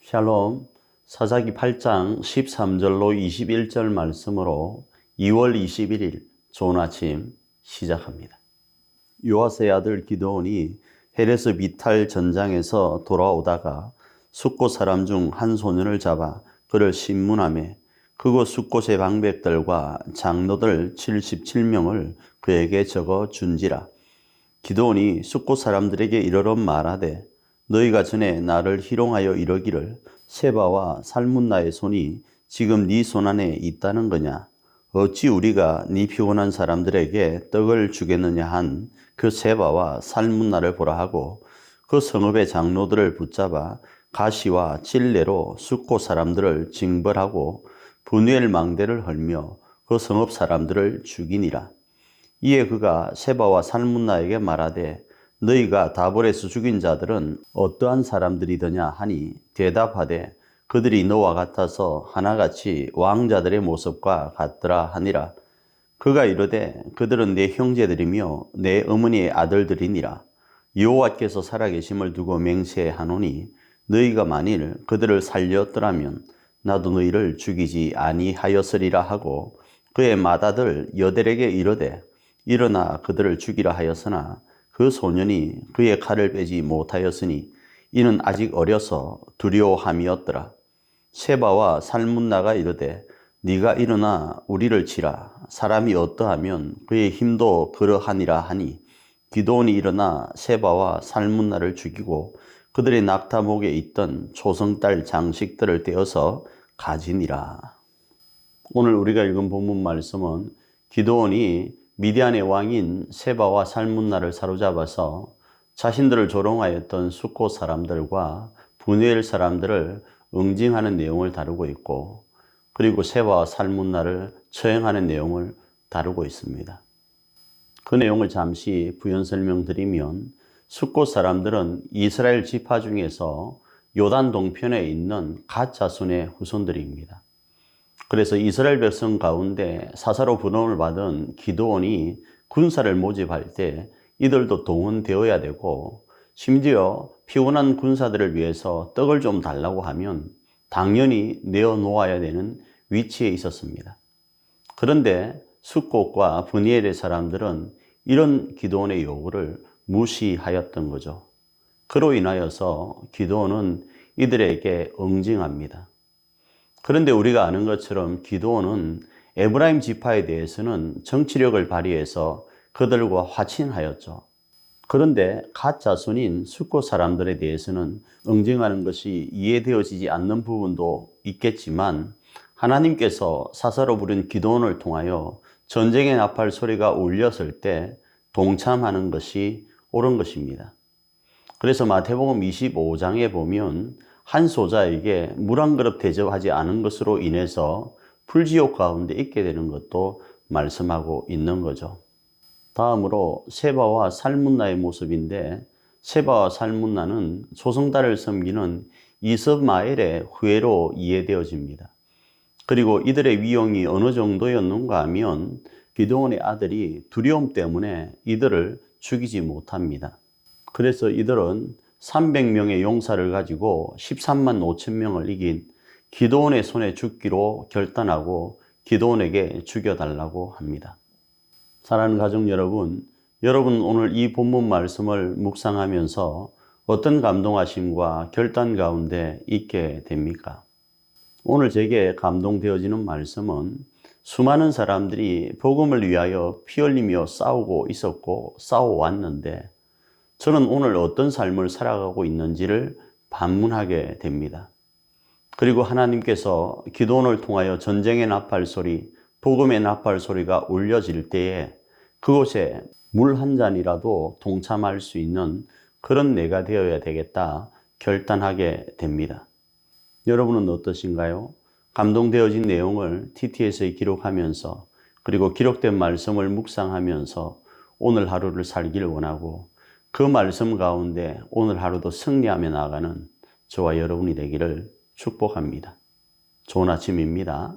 샬롬, 사사기 8장 13절로 21절 말씀으로 2월 21일 좋은 아침 시작합니다. 요아스의 아들 기드온이 헤레스 비탈 전장에서 돌아오다가 숫곳 사람 중 한 소년을 잡아 그를 신문하매 그곳 숫곳의 방백들과 장로들 77명을 그에게 적어 준지라. 기드온이 숫곳 사람들에게 이르러 말하되 너희가 전에 나를 희롱하여 이러기를 세바와 살문나의 손이 지금 네 손안에 있다는 거냐? 어찌 우리가 네 피곤한 사람들에게 떡을 주겠느냐 한 그 세바와 살문나를 보라 하고 그 성읍의 장로들을 붙잡아 가시와 찔레로 숫곳 사람들을 징벌하고 분유엘 망대를 헐며 그 성읍 사람들을 죽이니라. 이에 그가 세바와 살문나에게 말하되 너희가 다볼에서 죽인 자들은 어떠한 사람들이더냐 하니 대답하되 그들이 너와 같아서 하나같이 왕자들의 모습과 같더라 하니라. 그가 이르되 그들은 내 형제들이며 내 어머니의 아들들이니라. 여호와께서 살아계심을 두고 맹세하노니 너희가 만일 그들을 살렸더라면 나도 너희를 죽이지 아니하였으리라 하고 그의 맏아들 여델에게 이르되 일어나 그들을 죽이라 하였으나 그 소년이 그의 칼을 빼지 못하였으니 이는 아직 어려서 두려워함이었더라. 세바와 살문나가 이르되 네가 일어나 우리를 치라. 사람이 어떠하면 그의 힘도 그러하니라 하니 기드온이 일어나 세바와 살문나를 죽이고 그들의 낙타목에 있던 초성달 장식들을 떼어서 가지니라. 오늘 우리가 읽은 본문 말씀은 기드온이 미디안의 왕인 세바와 살문나를 사로잡아서 자신들을 조롱하였던 숫곳 사람들과 분유엘 사람들을 응징하는 내용을 다루고 있고, 그리고 세바와 살문나를 처형하는 내용을 다루고 있습니다. 그 내용을 잠시 부연 설명드리면 숫곳 사람들은 이스라엘 지파 중에서 요단 동편에 있는 갓 자손의 후손들입니다. 그래서 이스라엘 백성 가운데 사사로 부름을 받은 기드온이 군사를 모집할 때 이들도 동원되어야 되고, 심지어 피곤한 군사들을 위해서 떡을 좀 달라고 하면 당연히 내어놓아야 되는 위치에 있었습니다. 그런데 숫곳과 분이엘의 사람들은 이런 기드온의 요구를 무시하였던 거죠. 그로 인하여서 기드온은 이들에게 응징합니다. 그런데 우리가 아는 것처럼 기드온은 에브라임 지파에 대해서는 정치력을 발휘해서 그들과 화친하였죠. 그런데 갓 자손인 숫곳 사람들에 대해서는 응징하는 것이 이해되어지지 않는 부분도 있겠지만 하나님께서 사사로 부른 기드온을 통하여 전쟁의 나팔 소리가 울렸을 때 동참하는 것이 옳은 것입니다. 그래서 마태복음 25장에 보면 한 소자에게 물 한 그릇 대접하지 않은 것으로 인해서 불지옥 가운데 있게 되는 것도 말씀하고 있는 거죠. 다음으로 세바와 살문나의 모습인데, 세바와 살문나는 초성달을 섬기는 이스마엘의 후예로 이해되어집니다. 그리고 이들의 위용이 어느 정도였는가 하면 기드온의 아들이 두려움 때문에 이들을 죽이지 못합니다. 그래서 이들은 300명의 용사를 가지고 13만 5천 명을 이긴 기드온의 손에 죽기로 결단하고 기드온에게 죽여달라고 합니다. 사랑하는 가족 여러분, 여러분 오늘 이 본문 말씀을 묵상하면서 어떤 감동하심과 결단 가운데 있게 됩니까? 오늘 제게 감동되어지는 말씀은 수많은 사람들이 복음을 위하여 피 흘리며 싸우고 있었고 싸워왔는데 저는 오늘 어떤 삶을 살아가고 있는지를 반문하게 됩니다. 그리고 하나님께서 기드온을 통하여 전쟁의 나팔 소리, 복음의 나팔 소리가 울려질 때에 그곳에 물 한 잔이라도 동참할 수 있는 그런 내가 되어야 되겠다 결단하게 됩니다. 여러분은 어떠신가요? 감동되어진 내용을 TTS에 기록하면서 그리고 기록된 말씀을 묵상하면서 오늘 하루를 살기를 원하고 그 말씀 가운데 오늘 하루도 승리하며 나아가는 저와 여러분이 되기를 축복합니다. 좋은 아침입니다.